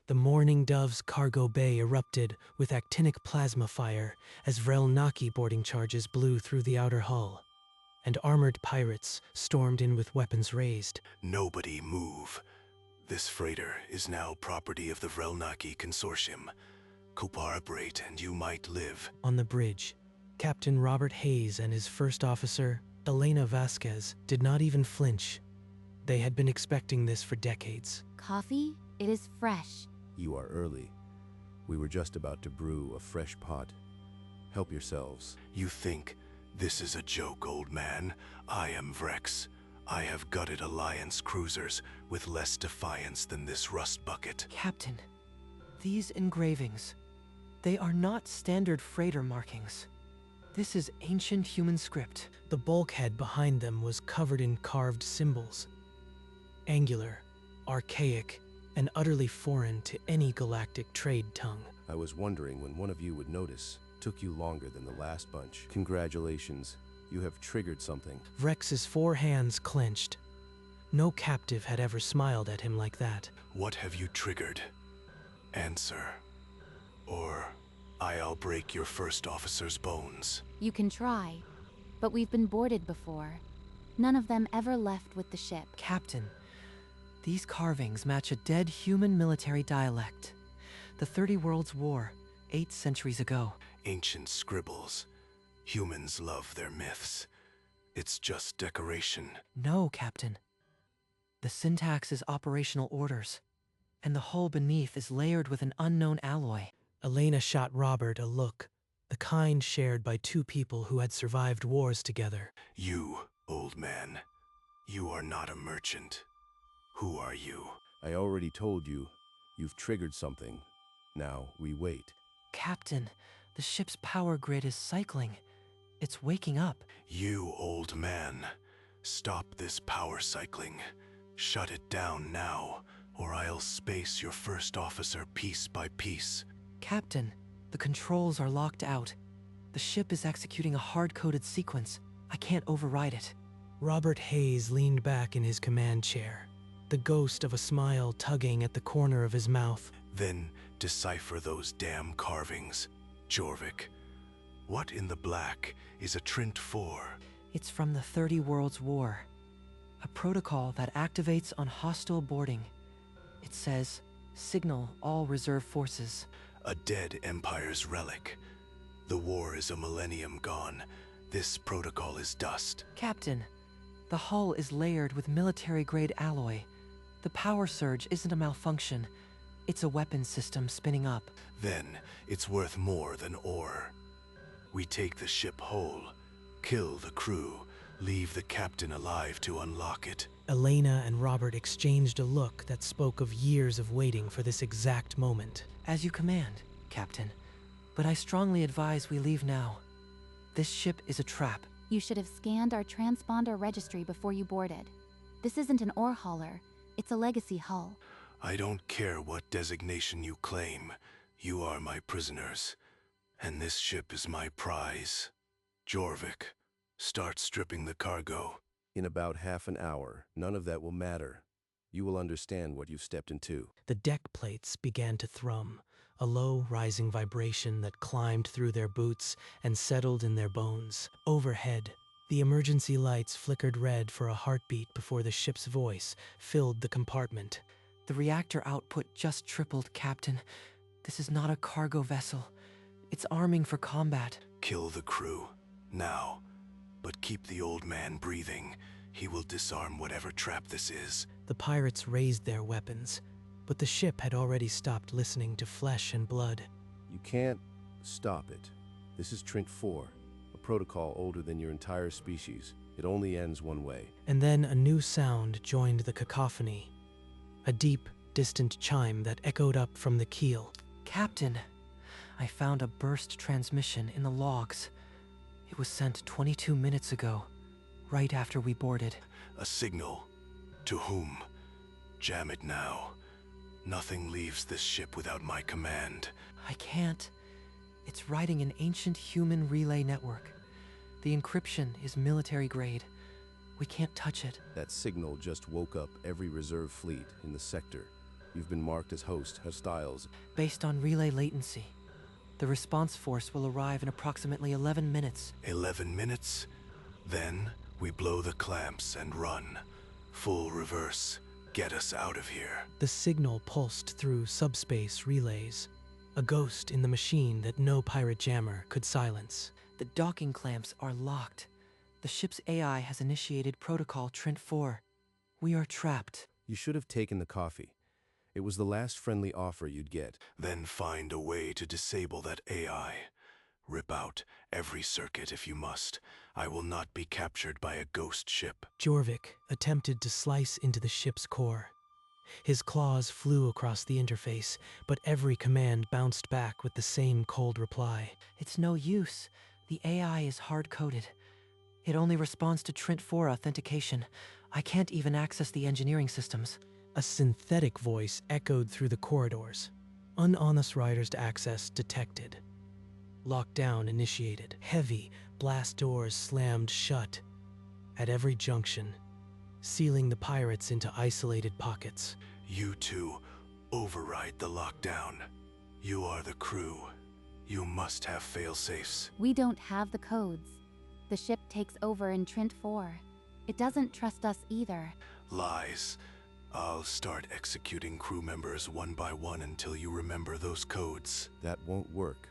The Mourning Dove's cargo bay erupted with actinic plasma fire as Vrelnaki boarding charges blew through the outer hull, and armored pirates stormed in with weapons raised. Nobody move. This freighter is now property of the Vrelnaki Consortium. Cooperate and you might live. On the bridge, Captain Robert Hayes and his first officer, Elena Vasquez, did not even flinch. They had been expecting this for decades. Coffee? It is fresh. You are early. We were just about to brew a fresh pot. Help yourselves. You think this is a joke, old man? I am Vrex. I have gutted Alliance cruisers with less defiance than this rust bucket. Captain, these engravings, they are not standard freighter markings. This is ancient human script. The bulkhead behind them was covered in carved symbols. Angular, archaic, and utterly foreign to any galactic trade tongue. I was wondering when one of you would notice. Took you longer than the last bunch. Congratulations. You have triggered something. Vrex's 4 hands clenched. No captive had ever smiled at him like that. What have you triggered? Answer. Or I'll break your first officer's bones. You can try, but we've been boarded before. None of them ever left with the ship. Captain, these carvings match a dead human military dialect. The 30 Worlds War, 8 centuries ago. Ancient scribbles. Humans love their myths. It's just decoration. No, Captain. The syntax is operational orders, and the hull beneath is layered with an unknown alloy. Elena shot Robert a look, the kind shared by 2 people who had survived wars together. You, old man, you are not a merchant. Who are you? I already told you. You've triggered something. Now we wait. Captain, the ship's power grid is cycling. It's waking up. You, old man, stop this power cycling. Shut it down now, or I'll space your first officer piece by piece. Captain, the controls are locked out. The ship is executing a hard-coded sequence. I can't override it. Robert Hayes leaned back in his command chair, the ghost of a smile tugging at the corner of his mouth. Then decipher those damn carvings. Jorvik, what in the black is a Trent 4? It's from the 30 Worlds War. A protocol that activates on hostile boarding. It says, signal all reserve forces. A dead empire's relic. The war is a millennium gone. This protocol is dust. Captain, the hull is layered with military-grade alloy. The power surge isn't a malfunction. It's a weapons system spinning up. Then it's worth more than ore. We take the ship whole, kill the crew, leave the captain alive to unlock it. Elena and Robert exchanged a look that spoke of years of waiting for this exact moment. As you command, Captain. But I strongly advise we leave now. This ship is a trap. You should have scanned our transponder registry before you boarded. This isn't an ore hauler. It's a legacy hull. I don't care what designation you claim. You are my prisoners. And this ship is my prize. Jorvik, start stripping the cargo. In about half an hour, none of that will matter. You will understand what you've stepped into. The deck plates began to thrum, a low, rising vibration that climbed through their boots and settled in their bones. Overhead, the emergency lights flickered red for a heartbeat before the ship's voice filled the compartment. The reactor output just tripled, Captain. This is not a cargo vessel. It's arming for combat. Kill the crew, now. But keep the old man breathing. He will disarm whatever trap this is. The pirates raised their weapons, but the ship had already stopped listening to flesh and blood. You can't stop it. This is Trent 4, a protocol older than your entire species. It only ends one way. And then a new sound joined the cacophony. A deep, distant chime that echoed up from the keel. Captain, I found a burst transmission in the logs. It was sent 22 minutes ago, right after we boarded. A signal. To whom? Jam it now. Nothing leaves this ship without my command. I can't. It's writing an ancient human relay network. The encryption is military grade. We can't touch it. That signal just woke up every reserve fleet in the sector. You've been marked as hostiles. Based on relay latency, the response force will arrive in approximately 11 minutes. 11 minutes? Then we blow the clamps and run. Full reverse. Get us out of here. The signal pulsed through subspace relays, a ghost in the machine that no pirate jammer could silence. The docking clamps are locked. The ship's AI has initiated Protocol Trent 4. We are trapped. You should have taken the coffee. It was the last friendly offer you'd get. Then find a way to disable that AI. Rip out every circuit if you must. I will not be captured by a ghost ship. Jorvik attempted to slice into the ship's core. His claws flew across the interface, but every command bounced back with the same cold reply. It's no use. The AI is hard-coded. It only responds to Trent 4 authentication. I can't even access the engineering systems. A synthetic voice echoed through the corridors. Unauthorized access detected. Lockdown initiated. Heavy blast doors slammed shut at every junction, sealing the pirates into isolated pockets. You two override the lockdown. You are the crew. You must have failsafes. We don't have the codes. The ship takes over in Trent 4. It doesn't trust us either. Lies. I'll start executing crew members one by one until you remember those codes. That won't work.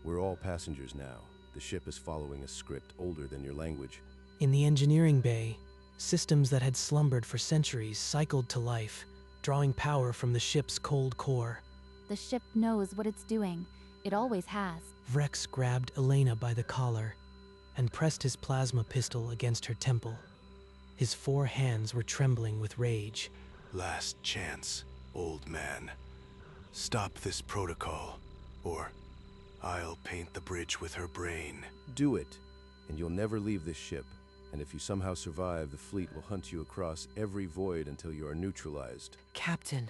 We're all passengers now. The ship is following a script older than your language. In the engineering bay, systems that had slumbered for centuries cycled to life, drawing power from the ship's cold core. The ship knows what it's doing. It always has. Vrex grabbed Elena by the collar and pressed his plasma pistol against her temple. His 4 hands were trembling with rage. Last chance, old man. Stop this protocol, or I'll paint the bridge with her brain. Do it, and you'll never leave this ship. And if you somehow survive, the fleet will hunt you across every void until you are neutralized. Captain,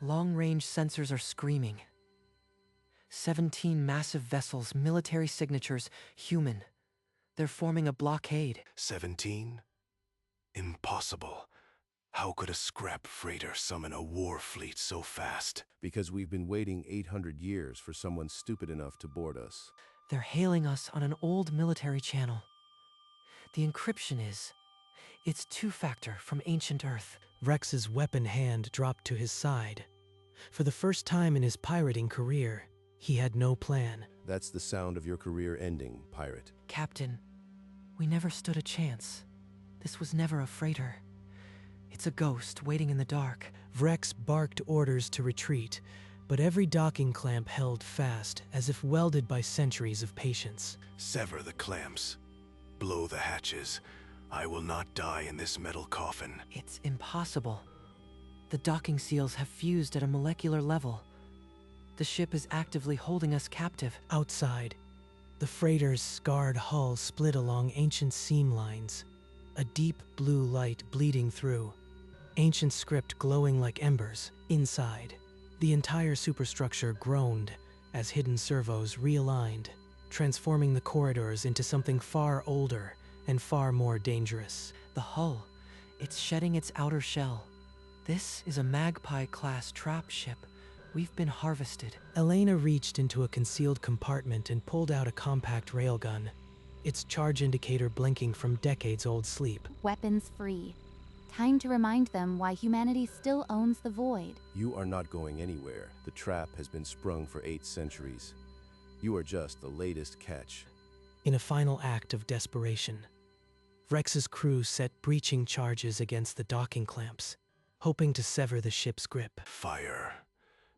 long-range sensors are screaming. 17 massive vessels, military signatures, human. They're forming a blockade. 17? Impossible. How could a scrap freighter summon a war fleet so fast? Because we've been waiting 800 years for someone stupid enough to board us. They're hailing us on an old military channel. The encryption is... it's two-factor from ancient Earth. Vrex's weapon hand dropped to his side. For the first time in his pirating career, he had no plan. That's the sound of your career ending, pirate. Captain, we never stood a chance. This was never a freighter. It's a ghost waiting in the dark. Vrex barked orders to retreat, but every docking clamp held fast, as if welded by centuries of patience. Sever the clamps. Blow the hatches. I will not die in this metal coffin. It's impossible. The docking seals have fused at a molecular level. The ship is actively holding us captive. Outside, the freighter's scarred hull split along ancient seam lines, a deep blue light bleeding through, ancient script glowing like embers. Inside, the entire superstructure groaned as hidden servos realigned, transforming the corridors into something far older and far more dangerous. The hull, it's shedding its outer shell. This is a Magpie-class trap ship. We've been harvested. Elena reached into a concealed compartment and pulled out a compact railgun, its charge indicator blinking from decades-old sleep. Weapons free. Time to remind them why humanity still owns the void. You are not going anywhere. The trap has been sprung for 8 centuries. You are just the latest catch. In a final act of desperation, Vrex's crew set breaching charges against the docking clamps, hoping to sever the ship's grip. Fire.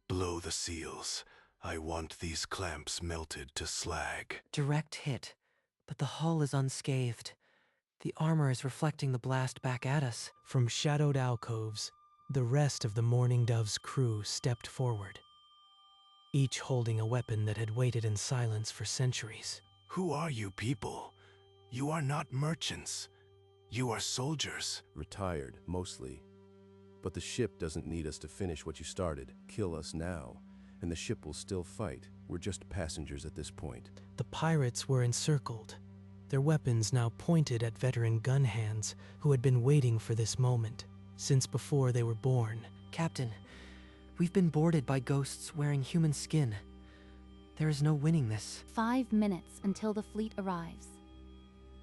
Blow the seals. I want these clamps melted to slag. Direct hit, but the hull is unscathed. The armor is reflecting the blast back at us. From shadowed alcoves, the rest of the Mourning Dove's crew stepped forward, each holding a weapon that had waited in silence for centuries. Who are you people? You are not merchants. You are soldiers. Retired, mostly. But the ship doesn't need us to finish what you started. Kill us now, and the ship will still fight. We're just passengers at this point. The pirates were encircled, their weapons now pointed at veteran gun hands who had been waiting for this moment since before they were born. Captain, we've been boarded by ghosts wearing human skin. There is no winning this. 5 minutes until the fleet arrives.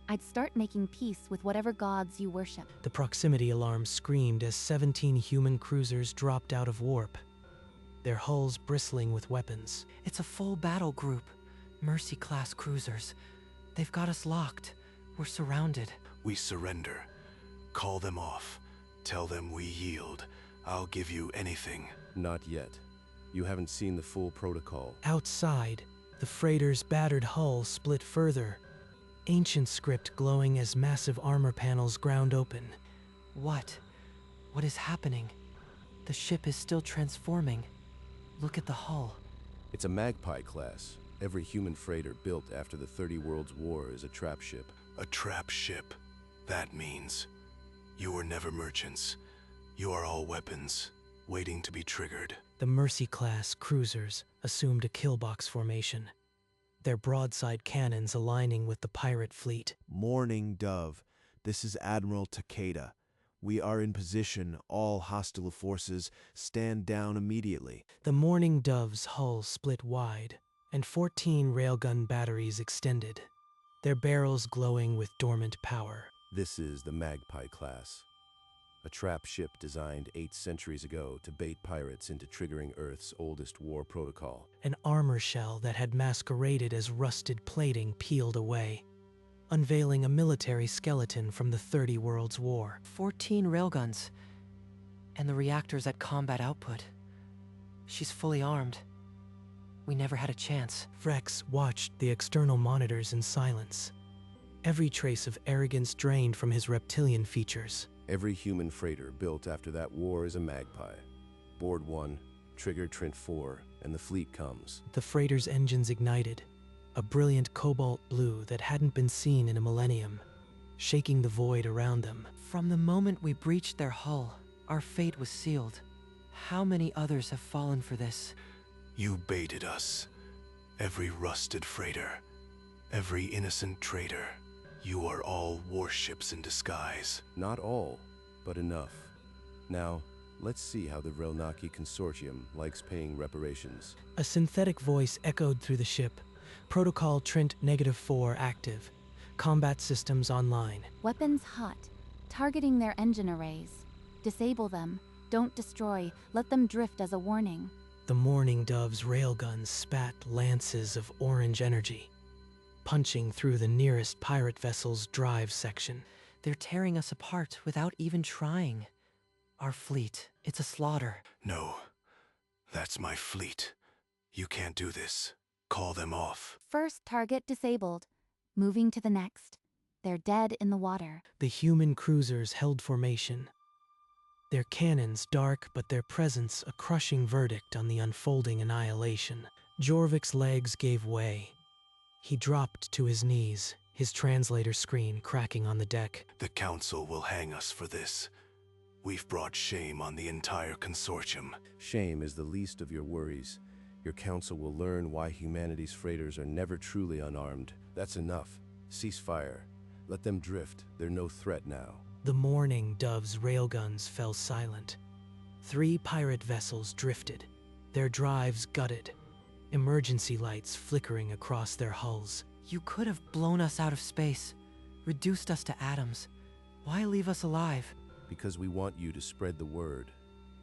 I'd start making peace with whatever gods you worship. The proximity alarm screamed as 17 human cruisers dropped out of warp, their hulls bristling with weapons. It's a full battle group. Mercy-class cruisers. They've got us locked. We're surrounded. We surrender. Call them off. Tell them we yield. I'll give you anything. Not yet. You haven't seen the full protocol. Outside, the freighter's battered hull split further, ancient script glowing as massive armor panels ground open. What? What is happening? The ship is still transforming. Look at the hull. It's a Magpie class. Every human freighter built after the 30 Worlds War is a trap ship. A trap ship. That means you were never merchants. You are all weapons, waiting to be triggered. The Mercy-class cruisers assumed a killbox formation, their broadside cannons aligning with the pirate fleet. Morning, Dove. This is Admiral Takeda. We are in position. All hostile forces stand down immediately. The Morning Dove's hull split wide, and 14 railgun batteries extended, their barrels glowing with dormant power. This is the Magpie class. A trap ship designed 8 centuries ago to bait pirates into triggering Earth's oldest war protocol. An armor shell that had masqueraded as rusted plating peeled away, unveiling a military skeleton from the 30 Worlds War. 14 railguns. And the reactors at combat output. She's fully armed. We never had a chance. Vrex watched the external monitors in silence, every trace of arrogance drained from his reptilian features. Every human freighter built after that war is a Magpie. Board 1, trigger Trent 4, and the fleet comes. The freighter's engines ignited, a brilliant cobalt blue that hadn't been seen in a millennium, shaking the void around them. From the moment we breached their hull, our fate was sealed. How many others have fallen for this? You baited us. Every rusted freighter. Every innocent traitor. You are all warships in disguise. Not all, but enough. Now, let's see how the Relnaki Consortium likes paying reparations. A synthetic voice echoed through the ship. Protocol Trent -4 active. Combat systems online. Weapons hot, targeting their engine arrays. Disable them. Don't destroy. Let them drift as a warning. The Morning Dove's railguns spat lances of orange energy, punching through the nearest pirate vessel's drive section. They're tearing us apart without even trying. Our fleet, it's a slaughter. No, that's my fleet. You can't do this. Call them off. First target disabled. Moving to the next. They're dead in the water. The human cruisers held formation, their cannons dark but their presence a crushing verdict on the unfolding annihilation. Jorvik's legs gave way. He dropped to his knees, his translator screen cracking on the deck. The Council will hang us for this. We've brought shame on the entire consortium. Shame is the least of your worries. Your council will learn why humanity's freighters are never truly unarmed. That's enough. Cease fire. Let them drift. They're no threat now. The Morning Dove's railguns fell silent. 3 pirate vessels drifted, their drives gutted, emergency lights flickering across their hulls. You could have blown us out of space, reduced us to atoms. Why leave us alive? Because we want you to spread the word.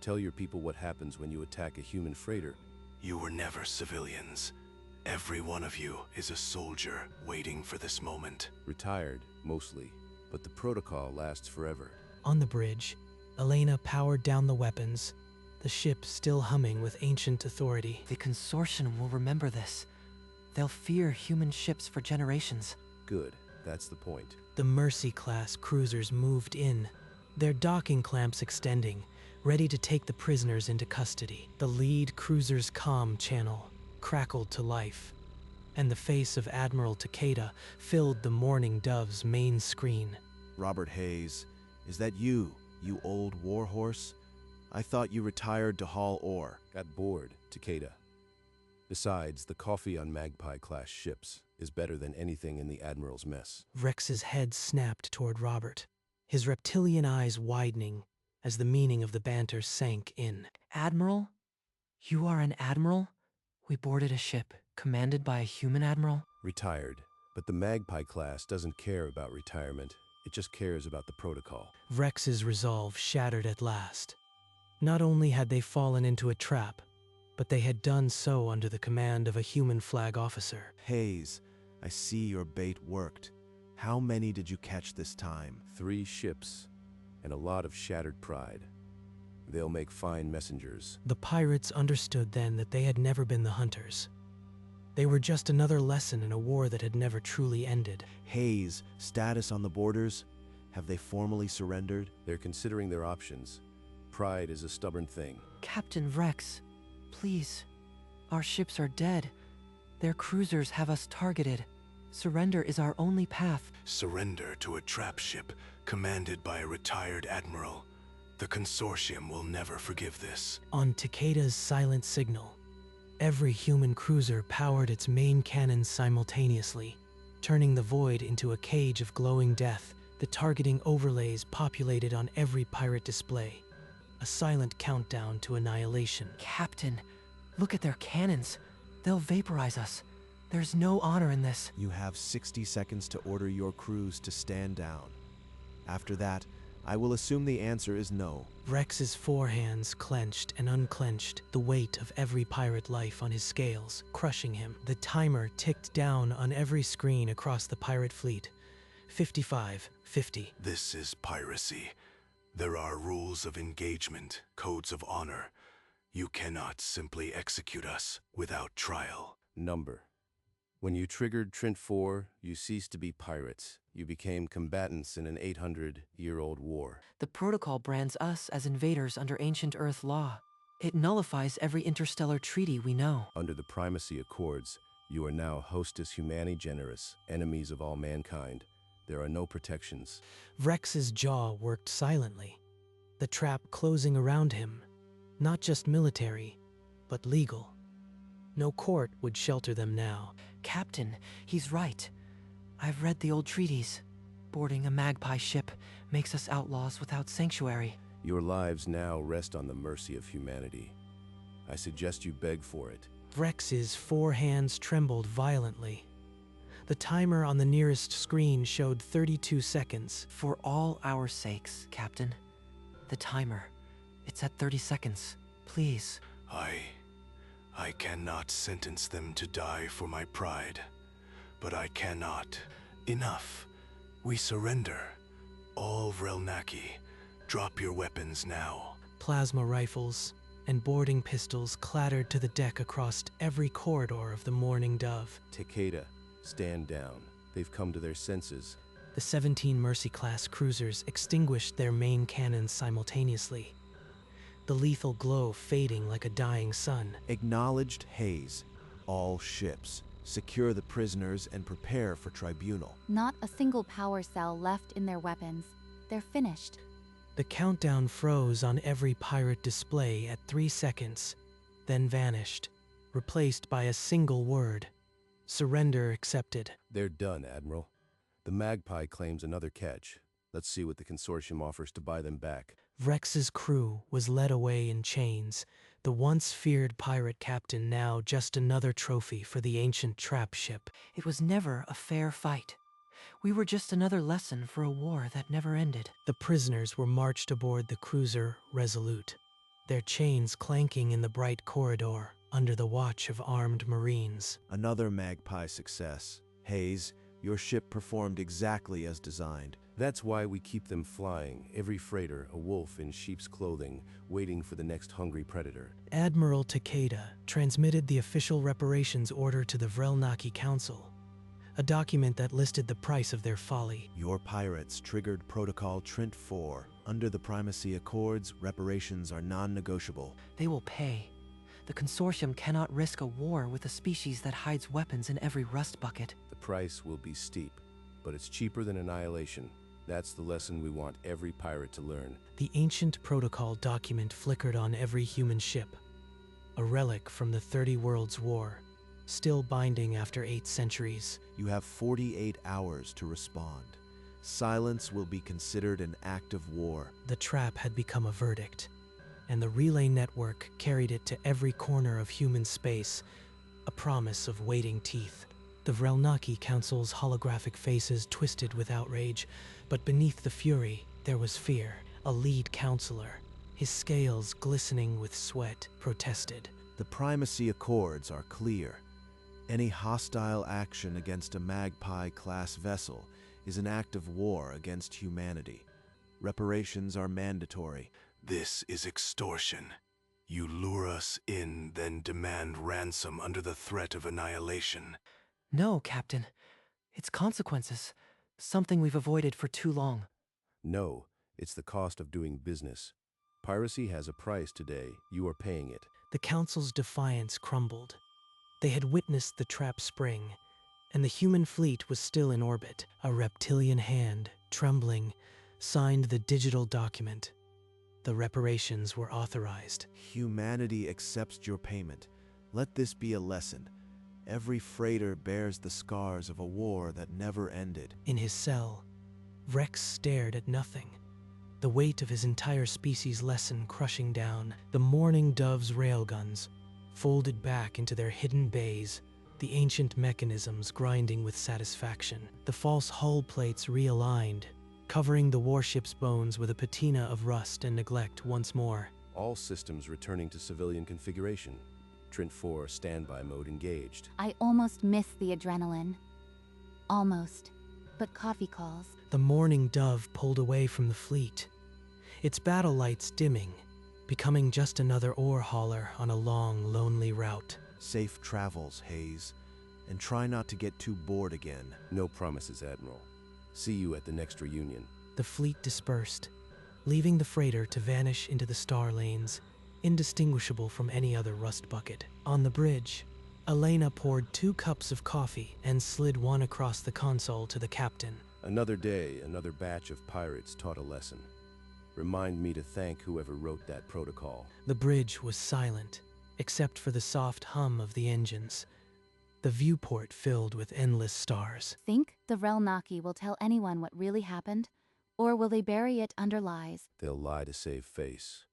Tell your people what happens when you attack a human freighter. You were never civilians. Every one of you is a soldier waiting for this moment. Retired, mostly, but the protocol lasts forever. On the bridge, Elena powered down the weapons, the ship still humming with ancient authority. The consortium will remember this. They'll fear human ships for generations. Good, that's the point. The Mercy-class cruisers moved in, their docking clamps extending, ready to take the prisoners into custody. The lead cruiser's comm channel crackled to life, and the face of Admiral Takeda filled the Morning Dove's main screen. Robert Hayes, is that you, you old warhorse? I thought you retired to haul ore. Got bored, Takeda. Besides, the coffee on Magpie-class ships is better than anything in the Admiral's mess. Rex's head snapped toward Robert, his reptilian eyes widening as the meaning of the banter sank in. Admiral? You are an admiral? We boarded a ship commanded by a human admiral? Retired. But the Magpie class doesn't care about retirement. It just cares about the protocol. Rex's resolve shattered at last. Not only had they fallen into a trap, but they had done so under the command of a human flag officer. Hayes, I see your bait worked. How many did you catch this time? 3 ships, and a lot of shattered pride. They'll make fine messengers. The pirates understood then that they had never been the hunters. They were just another lesson in a war that had never truly ended. Hayes, status on the borders? Have they formally surrendered? They're considering their options. Pride is a stubborn thing. Captain Rex, please. Our ships are dead. Their cruisers have us targeted. Surrender is our only path. Surrender to a trap ship commanded by a retired admiral. The consortium will never forgive this. On Takeda's silent signal, every human cruiser powered its main cannons simultaneously, turning the void into a cage of glowing death. The targeting overlays populated on every pirate display. A silent countdown to annihilation. Captain, look at their cannons. They'll vaporize us. There's no honor in this. You have 60 seconds to order your crews to stand down. After that, I will assume the answer is no. Rex's 4 hands clenched and unclenched, the weight of every pirate life on his scales, crushing him. The timer ticked down on every screen across the pirate fleet. 55, 50. This is piracy. There are rules of engagement, codes of honor. You cannot simply execute us without trial. Number. When you triggered Trent 4, you ceased to be pirates. You became combatants in an 800-year-old war. The protocol brands us as invaders under ancient Earth law. It nullifies every interstellar treaty we know. Under the Primacy Accords, you are now Hostis Humani Generis, enemies of all mankind. There are no protections. Rex's jaw worked silently, the trap closing around him. Not just military, but legal. No court would shelter them now. Captain, he's right. I've read the old treaties. Boarding a Magpie ship makes us outlaws without sanctuary. Your lives now rest on the mercy of humanity. I suggest you beg for it. Rex's 4 hands trembled violently. The timer on the nearest screen showed 32 seconds. For all our sakes, Captain. The timer. It's at 30 seconds. Please. I cannot sentence them to die for my pride, but I cannot. Enough. We surrender. All Vrelnaki, drop your weapons now. Plasma rifles and boarding pistols clattered to the deck across every corridor of the Mourning Dove. Takeda, stand down. They've come to their senses. The 17 Mercy-class cruisers extinguished their main cannons simultaneously, the lethal glow fading like a dying sun. Acknowledged, Hayes. All ships. Secure the prisoners and prepare for tribunal. Not a single power cell left in their weapons. They're finished. The countdown froze on every pirate display at 3 seconds, then vanished, replaced by a single word: surrender accepted. They're done, Admiral. The Magpie claims another catch. Let's see what the consortium offers to buy them back. Rex's crew was led away in chains, the once feared pirate captain now just another trophy for the ancient trap ship. It was never a fair fight. We were just another lesson for a war that never ended. The prisoners were marched aboard the cruiser Resolute, their chains clanking in the bright corridor under the watch of armed Marines. Another Magpie success. Hayes, your ship performed exactly as designed. That's why we keep them flying, every freighter a wolf in sheep's clothing, waiting for the next hungry predator. Admiral Takeda transmitted the official reparations order to the Vrelnaki Council, a document that listed the price of their folly. Your pirates triggered Protocol Trent 4. Under the Primacy Accords, reparations are non-negotiable. They will pay. The consortium cannot risk a war with a species that hides weapons in every rust bucket. The price will be steep, but it's cheaper than annihilation. That's the lesson we want every pirate to learn. The ancient protocol document flickered on every human ship, a relic from the 30 Worlds' War, still binding after 8 centuries. You have 48 hours to respond. Silence will be considered an act of war. The trap had become a verdict, and the relay network carried it to every corner of human space, a promise of waiting teeth. The Vrelnaki Council's holographic faces twisted with outrage, but beneath the fury, there was fear. A lead counselor, his scales glistening with sweat, protested. The primacy accords are clear. Any hostile action against a Magpie-class vessel is an act of war against humanity. Reparations are mandatory. This is extortion. You lure us in, then demand ransom under the threat of annihilation. No, Captain. It's consequences. Something we've avoided for too long. No, it's the cost of doing business. Piracy has a price today. You are paying it. The Council's defiance crumbled. They had witnessed the trap spring, and the human fleet was still in orbit. A reptilian hand, trembling, signed the digital document. The reparations were authorized. Humanity accepts your payment. Let this be a lesson. Every freighter bears the scars of a war that never ended. In his cell, Rex stared at nothing. The weight of his entire species' lesson crushing down. The Mourning Dove's railguns folded back into their hidden bays, the ancient mechanisms grinding with satisfaction. The false hull plates realigned, covering the warship's bones with a patina of rust and neglect once more. All systems returning to civilian configuration. Trent 4 standby mode engaged. I almost missed the adrenaline. Almost. But coffee calls. The Mourning Dove pulled away from the fleet, its battle lights dimming, becoming just another ore hauler on a long, lonely route. Safe travels, Hayes. And try not to get too bored again. No promises, Admiral. See you at the next reunion. The fleet dispersed, leaving the freighter to vanish into the star lanes, indistinguishable from any other rust bucket. On the bridge, Elena poured 2 cups of coffee and slid one across the console to the captain. Another day, another batch of pirates taught a lesson. Remind me to thank whoever wrote that protocol. The bridge was silent, except for the soft hum of the engines, the viewport filled with endless stars. Think the Vrelnaki will tell anyone what really happened? Or will they bury it under lies? They'll lie to save face.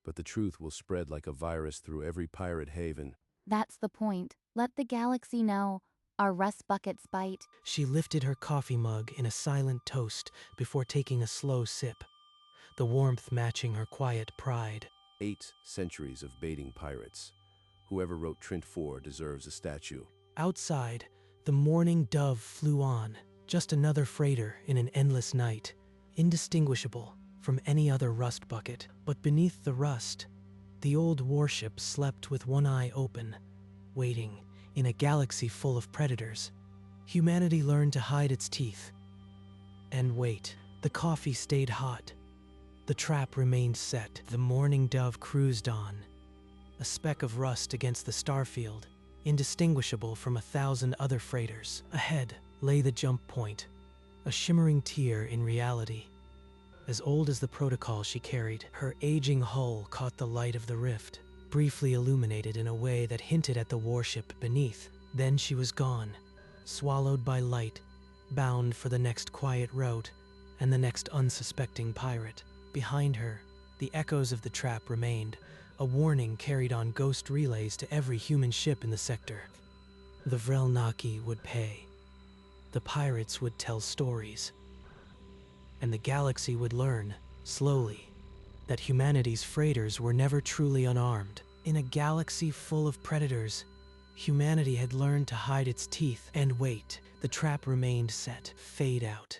But the truth will spread like a virus through every pirate haven. That's the point. Let the galaxy know. Our rust buckets bite. She lifted her coffee mug in a silent toast before taking a slow sip, the warmth matching her quiet pride. 8 centuries of baiting pirates. Whoever wrote Trent 4 deserves a statue. Outside, the Mourning Dove flew on, just another freighter in an endless night, indistinguishable from any other rust bucket. But beneath the rust, the old warship slept with one eye open, waiting. In a galaxy full of predators, humanity learned to hide its teeth and wait. The coffee stayed hot. The trap remained set. The Mourning Dove cruised on, a speck of rust against the starfield, indistinguishable from 1,000 other freighters. Ahead lay the jump point, a shimmering tear in reality. As old as the protocol she carried, her aging hull caught the light of the rift, briefly illuminated in a way that hinted at the warship beneath. Then she was gone, swallowed by light, bound for the next quiet route and the next unsuspecting pirate. Behind her, the echoes of the trap remained, a warning carried on ghost relays to every human ship in the sector. The Vrelnaki would pay. The pirates would tell stories. And the galaxy would learn, slowly, that humanity's freighters were never truly unarmed. In a galaxy full of predators, humanity had learned to hide its teeth and wait. The trap remained set. Fade out.